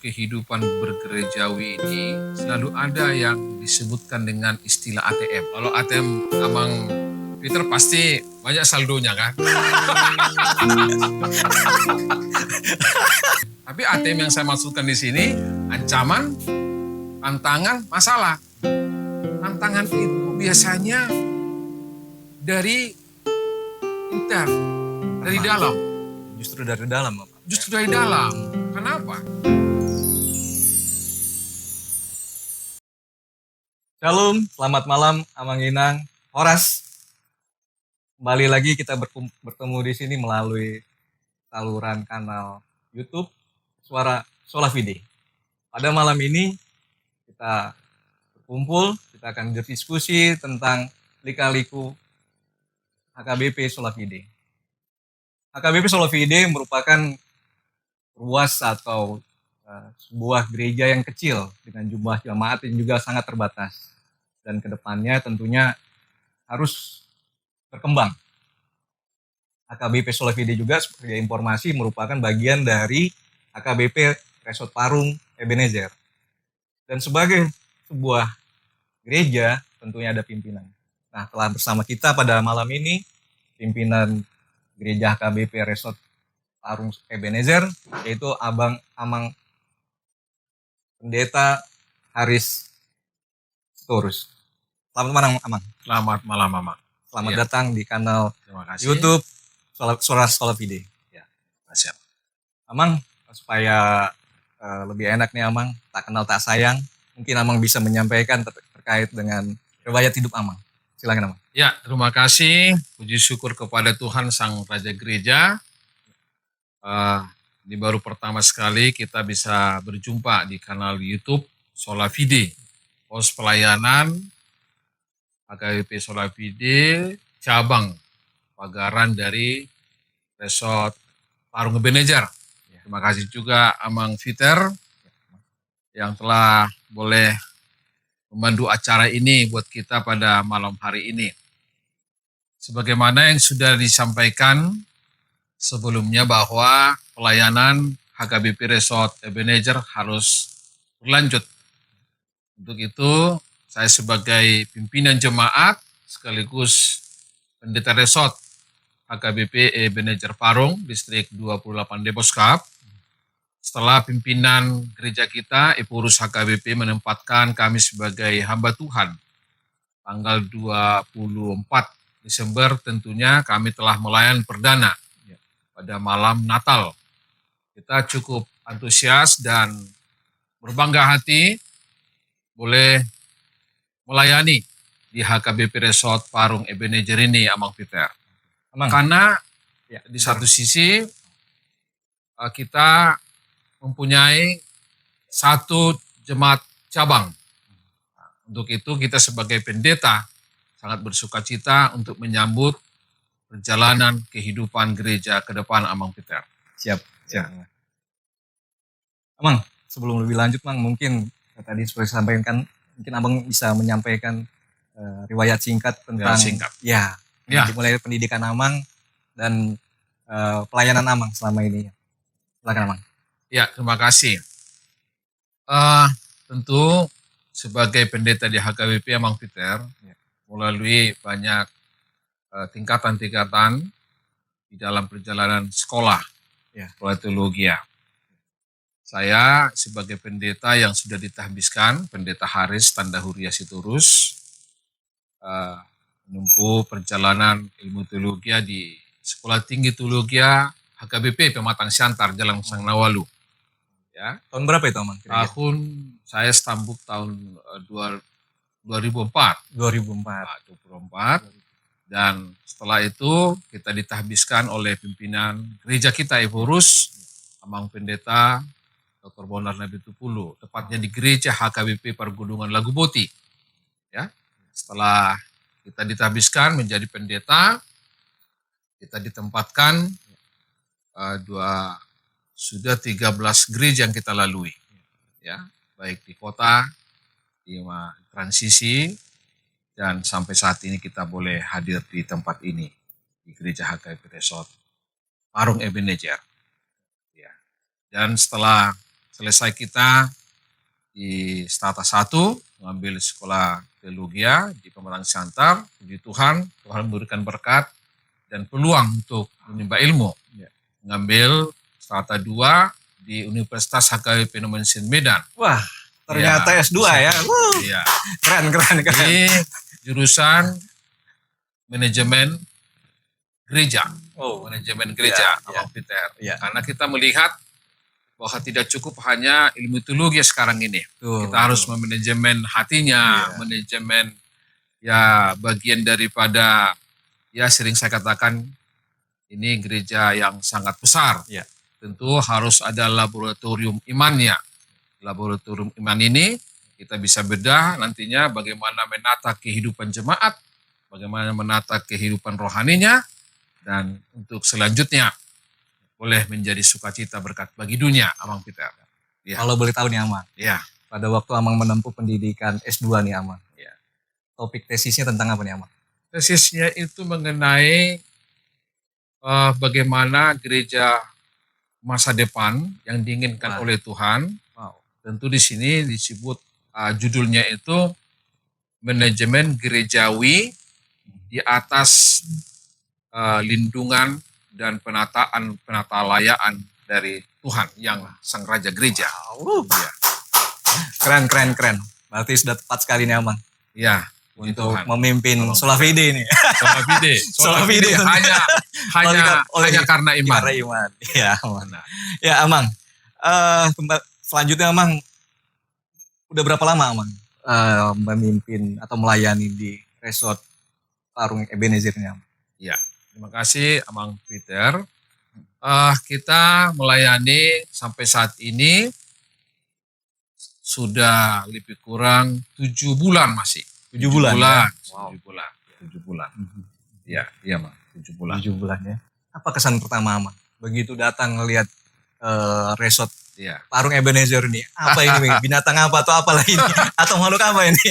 kehidupan bergerejawi ini selalu ada yang disebutkan dengan istilah ATM. Kalau ATM Amang Peter pasti banyak saldonya kan? Tapi ATM yang saya maksudkan di sini ancaman, tantangan, masalah. Tantangan itu biasanya dari inter, dari dalam. Justru dari dalam, Bapak. Justru dari dalam. Kenapa? Shalom, selamat malam Amang Inang, Horas. Kembali lagi kita bertemu di sini melalui saluran kanal YouTube Suara Solafide. Pada malam ini kita berkumpul, kita akan berdiskusi tentang lika-liku HKBP Solafide. HKBP Solafide merupakan ruas atau sebuah gereja yang kecil dengan jumlah jemaat yang juga sangat terbatas. Dan kedepannya tentunya harus berkembang. HKBP Solafide juga sebagai informasi merupakan bagian dari HKBP Resort Parung Ebenezer. Dan sebagai sebuah gereja tentunya ada pimpinan. Nah, telah bersama kita pada malam ini pimpinan gereja HKBP Resort Parung Ebenezer, yaitu Abang Amang Pendeta Haris Sitorus. Selamat malam, Amang. Selamat malam, Mama. Selamat datang di kanal Terima kasih. YouTube Suara Solafide. Ya, siap. Amang, supaya lebih enak nih Amang, tak kenal tak sayang, mungkin Amang bisa menyampaikan terkait dengan riwayat hidup Amang. Silakan Amang. Ya, terima kasih. Puji syukur kepada Tuhan Sang Raja Gereja. Ini baru pertama sekali kita bisa berjumpa di kanal YouTube Solafide, pos pelayanan HKBP Solafide, cabang Pagaran dari Resort Parung Ebenezer. Terima kasih juga Amang Peter yang telah boleh membantu acara ini buat kita pada malam hari ini. Sebagaimana yang sudah disampaikan sebelumnya bahwa pelayanan HKBP Resort Ebenezer harus berlanjut. Untuk itu, saya sebagai pimpinan jemaat sekaligus pendeta resort HKBP Ebenezer Parung, distrik 28 Deboskap. Setelah pimpinan gereja kita, Epurus HKBP menempatkan kami sebagai hamba Tuhan. Tanggal 24 Desember tentunya kami telah melayani perdana pada malam Natal. Kita cukup antusias dan berbangga hati boleh melayani di HKBP Resort Parung Ebenezer ini, Amang Peter. Karena di satu sisi kita mempunyai satu jemaat cabang. Untuk itu kita sebagai pendeta sangat bersukacita untuk menyambut perjalanan kehidupan gereja ke depan, Amang Peter. Siap. Amang, sebelum lebih lanjut Mang, mungkin tadi seperti sampaikan, mungkin Abang bisa menyampaikan riwayat singkat tentang mulai pendidikan Amang dan pelayanan Amang selama ini. Silakan Amang. Ya, terima kasih. Tentu sebagai pendeta di HKBP Amang Peter, melalui banyak tingkatan-tingkatan di dalam perjalanan sekolah teologi. Saya sebagai pendeta yang sudah ditahbiskan, Pendeta Haris Tandahuria Sitorus, menempuh perjalanan ilmu teologi di Sekolah Tinggi Teologi HKBP Pematang Siantar, Jalan Sang Nawalu. Ya. Tahun berapa itu Amang? Tahun saya stambuk tahun 2004. 2024. Dan setelah itu kita ditahbiskan oleh pimpinan gereja kita Epurus, Amang Pendeta Dr. Bonar Nabi Tupulu, tepatnya di gereja HKBP Pergunungan Laguboti. Ya. Setelah kita ditahbiskan menjadi pendeta, kita ditempatkan sudah 13 gereja yang kita lalui. Ya, baik di kota, di transisi, dan sampai saat ini kita boleh hadir di tempat ini, di gereja HKBP Resort Parung Ebenezer. Ya. Dan setelah selesai kita di strata 1, mengambil sekolah teologia di Pematang Siantar. Puji Tuhan, Tuhan memberikan berkat dan peluang untuk menimba ilmu. Mengambil strata 2 di Universitas HKBP Nomensin Medan. Wah, ternyata Ya, S2 ya. Iya. Keren. Di jurusan manajemen gereja. Oh, Manajemen gereja, Iya, Abang Peter. iya. Karena kita melihat bahwa tidak cukup hanya ilmu teologi sekarang ini. Kita harus memanajemen hatinya, Iya. manajemen ya bagian daripada, ya sering saya katakan ini gereja yang sangat besar. Iya. Tentu harus ada laboratorium imannya. Laboratorium iman ini kita bisa bedah nantinya bagaimana menata kehidupan jemaat, bagaimana menata kehidupan rohaninya, dan untuk selanjutnya boleh menjadi sukacita berkat bagi dunia, Abang Peter. Ya. Kalau boleh tahu nih Amang, Ya, pada waktu Amang menempuh pendidikan S2 nih Amang, ya. topik tesisnya tentang apa nih Amang? Tesisnya itu mengenai bagaimana gereja masa depan yang diinginkan Wah. oleh Tuhan. Wow. Tentu di sini disebut judulnya itu manajemen gerejawi di atas lindungan dan penatalayaan dari Tuhan yang Sang Raja Gereja. Wow. Ya. Keren. Berarti sudah tepat sekali nih Amang Ya, untuk Tuhan. memimpin Solavide ini. Solavide. Solavide hanya karena iman. Karena iman. Ya, Amang. Benar. Ya, Amang. Selanjutnya Amang, udah berapa lama Amang memimpin atau melayani di resort Parung Ebenezer ini Amang? Ya, terima kasih Abang Peter. Kita melayani sampai saat ini sudah lebih kurang 7 bulan masih. 7 bulan. Ya? Wow. 7 bulan. Iya, Bang. 7 bulan. 7 bulan ya. Apa kesan pertama Amang begitu datang ngelihat resort Parung Ebenezer ini? Apa ini? Binatang apa atau apalah ini? Atau makhluk apa ini?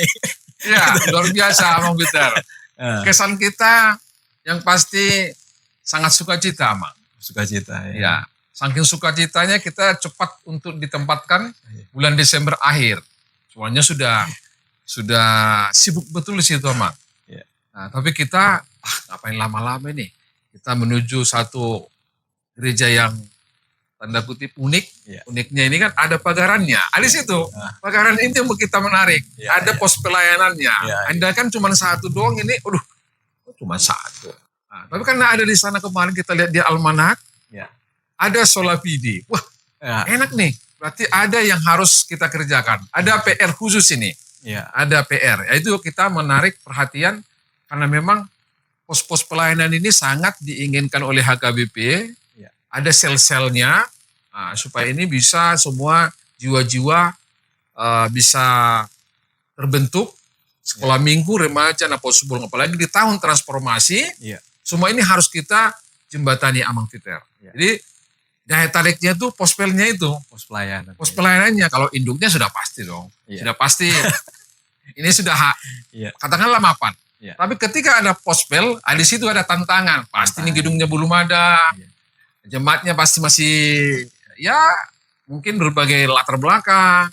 Ya, luar biasa Abang Peter. Kesan kita yang pasti sangat sukacita, Amang. Sukacita ya. Ya, saking sukacitanya kita cepat untuk ditempatkan bulan Desember akhir. Soalnya sudah sibuk betul di situ, Amang. Ya. Nah, tapi kita ngapain lama-lama nih? Kita menuju satu gereja yang tanda kutip unik. Ya. Uniknya ini kan ada pagarannya. Ada situ. Pagaran ini yang kita menarik. Ya, ada pos pelayanannya. Ya. Anda kan cuma satu doang ini. Cuma satu. Nah, tapi karena ada di sana kemarin kita lihat di almanak. Ya. Ada Solavide. Wah, enak nih. Berarti ada yang harus kita kerjakan. Ada PR khusus ini. Ya. Ada PR. Yaitu kita menarik perhatian karena memang pos-pos pelayanan ini sangat diinginkan oleh HKBP. Ya. Ada sel-selnya supaya ini bisa semua jiwa-jiwa bisa terbentuk. Sekolah minggu, remaja, Naposubul, apalagi di tahun transformasi. Ya. Semua ini harus kita jembatani, Amang Peter. Ya. Jadi daya tariknya tuh pospelnya itu. Pos pelayanan. Pos pelayanannya. Kalau induknya sudah pasti dong. Ya. Sudah pasti. Ini sudah Ya. katakanlah mapan. Ya. Tapi ketika ada pospel, di situ ada tantangan. Pasti ini gedungnya belum ada. Ya. Jemaatnya pasti masih ya mungkin berbagai latar belakang.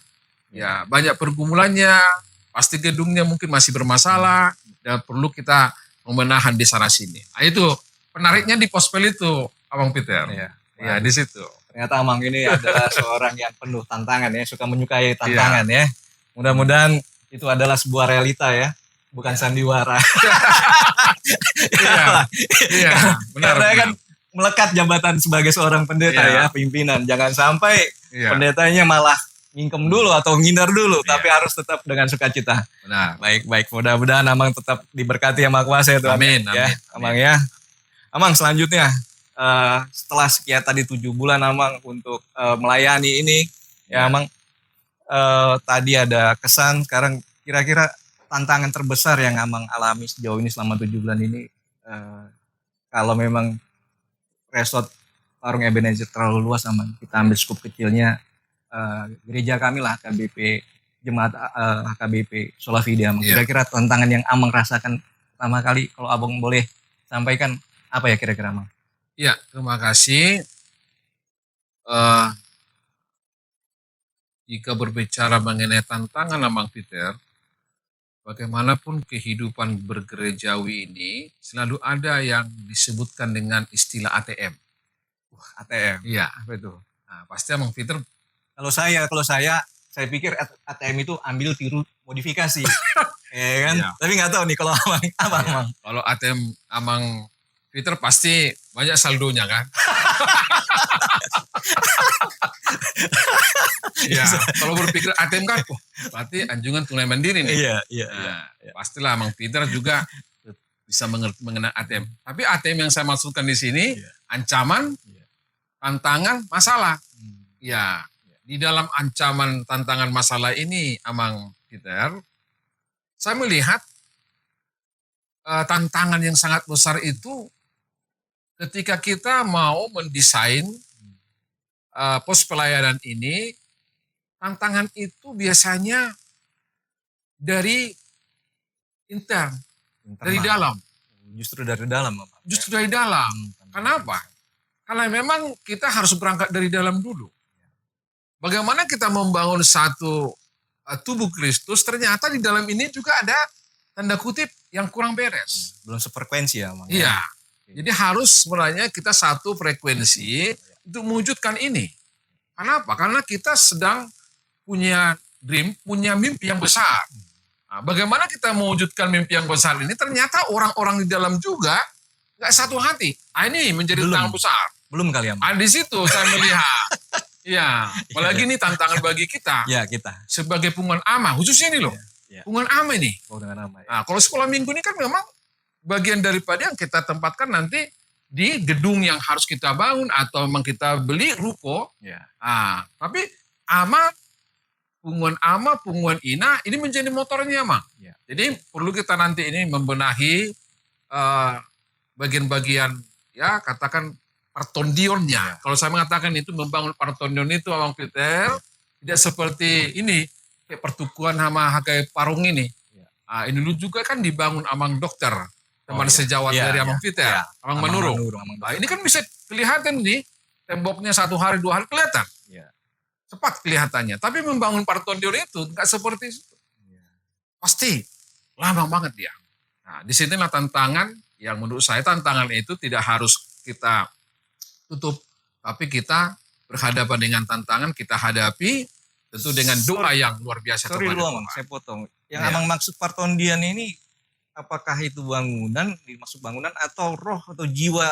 Ya, banyak pergumulannya. Pasti gedungnya mungkin masih bermasalah dan perlu kita membenahan di sana sini. Nah, itu penariknya di pospel itu, Abang Peter. Ya, di situ. Ternyata Amang ini adalah seorang yang penuh tantangan ya, suka menyukai tantangan ya. Mudah-mudahan itu adalah sebuah realita ya, bukan sandiwara. Iya, benar. Karena kan melekat jabatan sebagai seorang pendeta ya, pimpinan. Jangan sampai pendetanya malah ngingkem dulu atau ngindar dulu, tapi harus tetap dengan sukacita. Benar. Baik. Mudah-mudahan Amang tetap diberkati yang Maha Kuasa ya Tuhan. Amin. Ya, Amang ya. Amang selanjutnya, setelah sekian tadi 7 bulan Amang untuk melayani ini, ya Amang tadi ada kesan, sekarang kira-kira tantangan terbesar yang Amang alami sejauh ini selama 7 bulan ini, kalau memang resort Parung Ebenezer terlalu luas Amang, kita ambil skup kecilnya, gereja kami lah HKBP Jemaat HKBP Solavide Amang. Kira-kira tantangan yang Amang rasakan pertama kali, kalau Abang boleh sampaikan apa ya kira-kira Amang? Iya, terima kasih. jika berbicara mengenai tantangan Amang Peter, bagaimanapun kehidupan bergerejawi ini selalu ada yang disebutkan dengan istilah ATM. ATM. Iya, apa itu? Nah, pasti Amang Peter Kalau saya pikir ATM itu ambil tiru modifikasi. Ya kan? Iya. Tapi nggak tahu nih kalau Amang apa Iya. Amang. Kalau ATM Amang Peter pasti banyak saldonya kan? Iya, kalau berpikir ATM kan, wah, berarti anjungan tunai mandiri nih. Iya. Nah, pastilah Amang Peter juga bisa mengenal ATM. Tapi ATM yang saya maksudkan di sini, ancaman, tantangan, masalah. Ya, di dalam ancaman, tantangan, masalah ini, Amang Peter, saya melihat tantangan yang sangat besar itu ketika kita mau mendesain pos pelayanan ini, tantangan itu biasanya dari intern, dari dalam. Justru dari dalam, Amang. Justru dari dalam. Kenapa? Karena memang kita harus berangkat dari dalam dulu. Bagaimana kita membangun satu tubuh Kristus, ternyata di dalam ini juga ada tanda kutip yang kurang beres. Belum sefrekuensi ya, Amang. Iya. Jadi harus sebenarnya kita satu frekuensi untuk mewujudkan ini. Kenapa? Karena kita sedang punya dream, punya mimpi yang besar. Nah, bagaimana kita mewujudkan mimpi yang besar ini? Ternyata orang-orang di dalam juga nggak satu hati. Nah, ini menjadi tantangan besar. Belum kali, Amang. Di situ saya melihat. Ya, apalagi ini tantangan bagi kita. Ya, kita. Sebagai punguan ama, khususnya ini loh. Punguan ama ini. Dengan ama. Nah, kalau sekolah minggu ini kan memang bagian daripada yang kita tempatkan nanti di gedung yang harus kita bangun atau memang kita beli ruko. Nah, tapi punguan ina ini menjadi motornya, Mang. Jadi perlu kita nanti ini membenahi bagian-bagian ya katakan partondionnya. Kalau saya mengatakan itu membangun partondion itu, Amang Peter, tidak seperti ini kayak pertukuan sama kayak parung ini. Ini dulu juga kan dibangun Amang Dokter, teman sejawat dari Amang Peter, Amang Manurung. Nah, ini kan bisa kelihatan nih temboknya 1 hari 2 hari kelihatan. Cepat kelihatannya. Tapi membangun partondion itu nggak seperti itu. Pasti lama banget dia. Nah, disinilah tantangan yang menurut saya tantangan itu tidak harus kita tutup, tapi kita berhadapan dengan tantangan, kita hadapi tentu dengan doa yang luar biasa. Sorry dulu, Amang, saya potong. Yang Amang maksud partondian ini, apakah itu bangunan, dimaksud bangunan atau roh atau jiwa?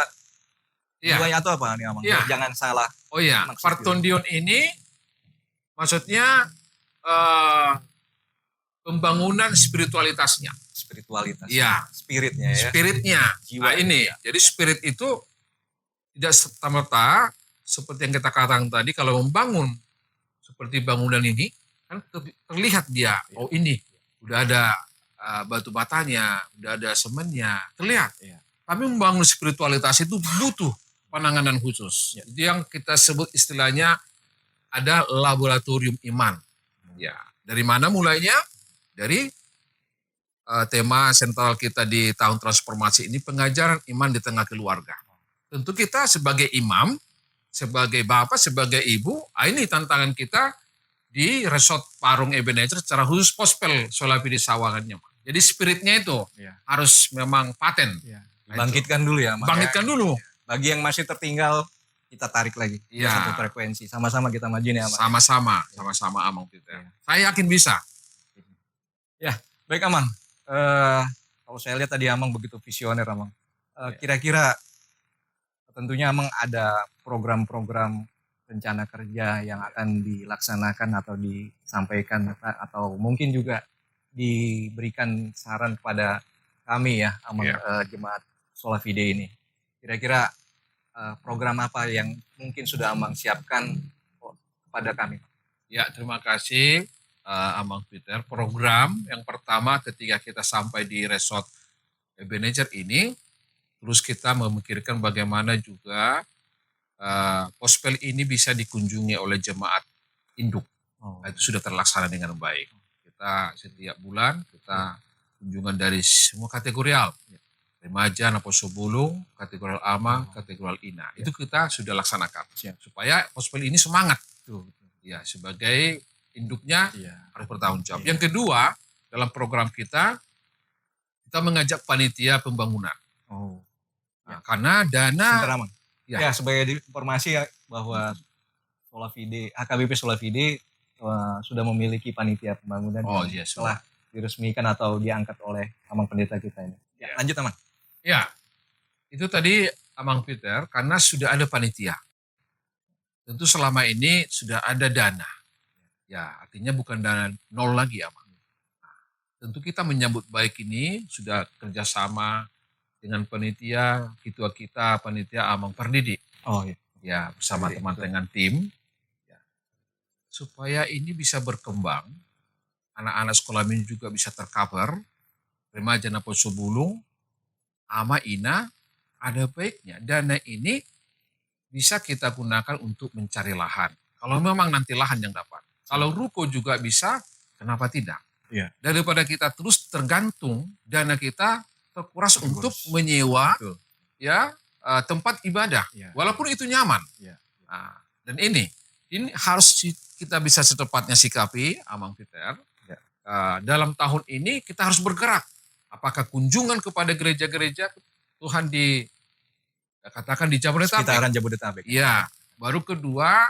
Jiwanya atau apa nih, Amang? Jangan salah. Oh iya, partondion ini maksudnya pembangunan spiritualitasnya. Spiritualitas. Iya. Spiritnya ya. Spiritnya. Nah ini, jadi spirit itu tidak serta-merta seperti yang kita katakan tadi, kalau membangun seperti bangunan ini, kan terlihat dia, oh ini udah ada batu batanya, udah ada semennya, terlihat. Tapi membangun spiritualitas itu butuh penanganan khusus. Itu yang kita sebut istilahnya ada laboratorium iman. Ya, dari mana mulainya? Dari tema sentral kita di tahun transformasi ini, pengajaran iman di tengah keluarga. Tentu kita sebagai imam, sebagai bapak, sebagai ibu, ini tantangan kita di Resort Parung Ebenezer secara khusus Pospel Solapidi Sawangannya. Jadi spiritnya itu harus memang paten. Bangkitkan dulu ya, Mas. Bangkitkan dulu. Bagi yang masih tertinggal, kita tarik lagi. Satu frekuensi. Sama-sama kita majuin ya, Mas. Sama-sama Amang Peter. Saya yakin bisa. Ya, baik Amang. Kalau saya lihat tadi Amang begitu visioner, Amang. Kira-kira tentunya Amang ada program-program rencana kerja yang akan dilaksanakan atau disampaikan atau mungkin juga diberikan saran kepada kami ya, Amang, jemaat Sola Fide ini. Kira-kira program apa yang mungkin sudah Amang siapkan kepada kami? Ya, terima kasih Amang Peter. Program yang pertama ketika kita sampai di Resort Ebenezer ini, terus kita memikirkan bagaimana juga Pospel ini bisa dikunjungi oleh jemaat induk. Itu sudah terlaksana dengan baik. Kita setiap bulan kita kunjungan dari semua kategorial. Remaja, Naposo Bulung, kategorial Ama, kategorial Ina. Itu kita sudah laksanakan. Supaya Pospel ini semangat. Ya, sebagai induknya Iya. harus bertanggung jawab. Iya. Yang kedua, dalam program kita mengajak panitia pembangunan. Oh. Nah, karena dana Sebentar, Amang. ya. Ya, sebagai informasi ya bahwa Solavide, HKBP Solavide sudah memiliki panitia pembangunan yang yes, telah diresmikan atau diangkat oleh Amang Pendeta kita ini. Ya, lanjut, Amang. Ya, itu tadi Amang Peter, karena sudah ada panitia. Tentu selama ini sudah ada dana. Ya, artinya bukan dana nol lagi, Amang. Nah, tentu kita menyambut baik ini, sudah kerjasama dengan panitia, ketua kita, panitia Amang Pardidi. Oh iya. Ya, bersama Iya, teman betul. dengan tim. Ya, supaya ini bisa berkembang, anak-anak sekolah minggu juga bisa tercover, remaja Napo Subulung, ama ina, ada baiknya dana ini bisa kita gunakan untuk mencari lahan. Kalau memang nanti lahan yang dapat. Kalau ruko juga bisa, kenapa tidak? Iya. Daripada kita terus tergantung dana kita terkuras Terkuras. untuk menyewa Betul. ya tempat ibadah, Iya. walaupun itu nyaman. Iya. Nah, dan ini harus kita bisa secepatnya sikapi, Amang Peter. Ya. Dalam tahun ini kita harus bergerak. Apakah kunjungan kepada gereja-gereja Tuhan katakan di Jabodetabek? Sekitaran Jabodetabek. Iya. Baru kedua,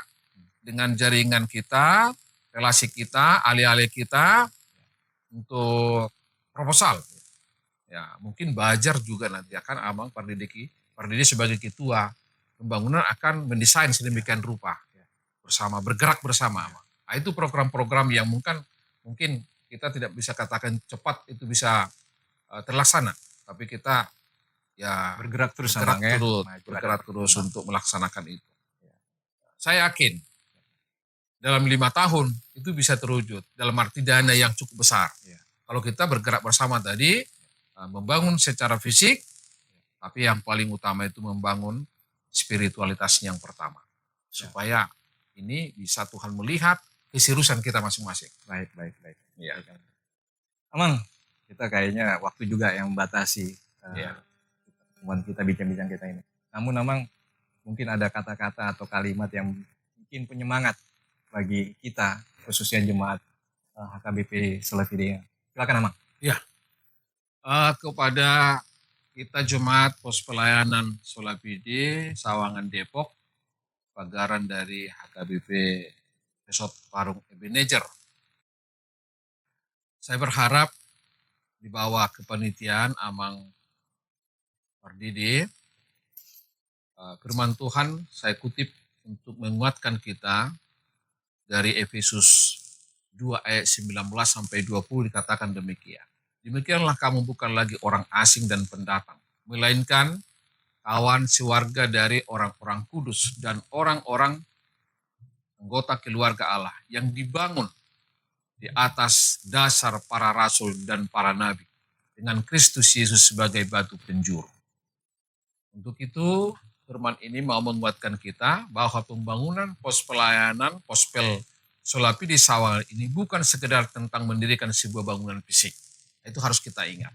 dengan jaringan kita, relasi kita, alih-alih kita untuk proposal. Ya, mungkin Bajar juga nanti akan Amang Pardidi sebagai ketua pembangunan akan mendesain sedemikian rupa bersama, bergerak bersama. Nah, itu program-program yang mungkin kita tidak bisa katakan cepat itu bisa terlaksana, tapi kita ya Bergerak terus, bergerak terus untuk melaksanakan itu. Saya yakin dalam 5 tahun itu bisa terwujud dalam arti dana yang cukup besar. Kalau kita bergerak bersama tadi, membangun secara fisik, tapi yang paling utama itu membangun spiritualitasnya yang pertama. Supaya ini bisa Tuhan melihat keseriusan kita masing-masing. Baik. Ya. Amang, kita kayaknya waktu juga yang membatasi pertemuan kita, bincang-bincang kita ini. Namun Amang, mungkin ada kata-kata atau kalimat yang mungkin penyemangat bagi kita, khususnya jemaat HKBP Solavide. Silakan Amang. Ya. Kepada kita jemaat pos pelayanan Solavide Sawangan Depok, pagaran dari HKBP Resort Parung Ebenezer. Saya berharap di bawah kepanitiaan Amang Pardidi, firman Tuhan saya kutip untuk menguatkan kita dari Efesus 2 ayat 19 sampai 20 dikatakan demikian. Demikianlah kamu bukan lagi orang asing dan pendatang, melainkan kawan sewarga dari orang-orang kudus dan orang-orang anggota keluarga Allah yang dibangun di atas dasar para rasul dan para nabi dengan Kristus Yesus sebagai batu penjuru. Untuk itu firman ini mau menguatkan kita bahwa pembangunan pos pelayanan Pospel Solavide Sawangan ini bukan sekedar tentang mendirikan sebuah bangunan fisik. Itu harus kita ingat.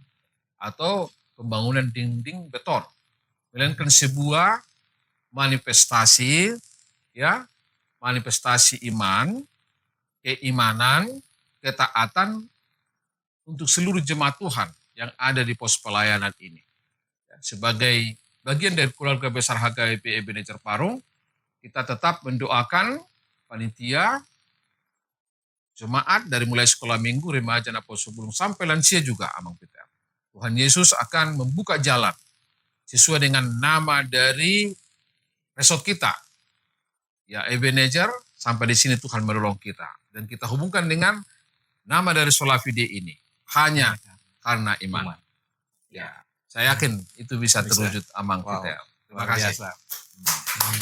Atau pembangunan dinding beton. Melainkan sebuah manifestasi iman, keimanan, ketaatan untuk seluruh jemaat Tuhan yang ada di pos pelayanan ini. Sebagai bagian dari keluarga besar HKBP Ebenezer Parung, kita tetap mendoakan panitia, jemaat dari mulai sekolah minggu, remaja, Napo Subulung sampai lansia juga, Amang Peter. Tuhan Yesus akan membuka jalan sesuai dengan nama dari resort kita. Ya, Ebenezer, sampai di sini Tuhan menolong kita. Dan kita hubungkan dengan nama dari Solavide ini. Hanya karena iman. Ya, saya yakin itu bisa terwujud, Amang Peter. Terima kasih.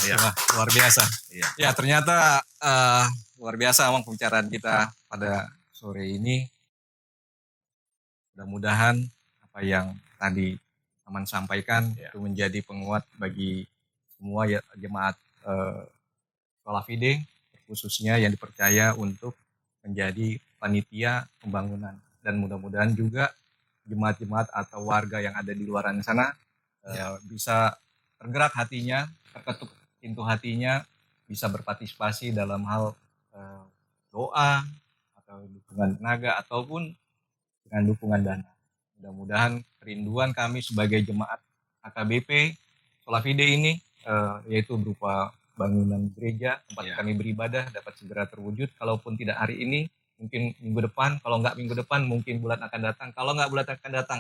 Ya. Wah, luar biasa. Ya. Ya, ternyata luar biasa Amang pembicaraan kita pada sore ini. Mudah-mudahan apa yang tadi Aman sampaikan itu menjadi penguat bagi semua jemaat Solavide, khususnya yang dipercaya untuk menjadi panitia pembangunan. Dan mudah-mudahan juga jemaat-jemaat atau warga yang ada di luar sana bisa tergerak hatinya, terketuk pintu hatinya, bisa berpartisipasi dalam hal doa atau dukungan tenaga ataupun dengan dukungan dana. Mudah-mudahan kerinduan kami sebagai jemaat AKBP Solafide ini yaitu berupa bangunan gereja tempat Ya. kami beribadah dapat segera terwujud. Kalaupun tidak hari ini, mungkin minggu depan. Kalau nggak minggu depan, mungkin bulan akan datang. Kalau nggak bulan akan datang,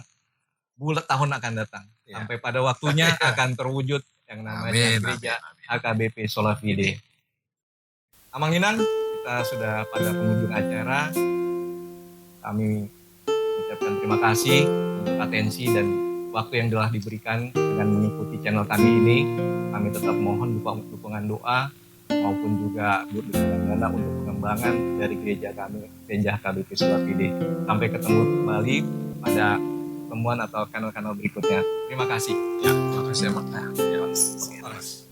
bulan tahun akan datang. Ya. Sampai pada waktunya akan terwujud yang namanya Amin, gereja amin, amin. AKBP Solafide. Amang Inang, kita sudah pada penghujung acara. Kami mengucapkan terima kasih untuk atensi dan waktu yang telah diberikan dengan mengikuti channel kami ini. Kami tetap mohon dukungan doa maupun juga dukungan dana untuk pengembangan dari gereja kami, gereja KBP Solafide. Sampai ketemu kembali pada pertemuan atau kanal-kanal berikutnya. Terima kasih. Ya, terima kasih, Mak. Ya,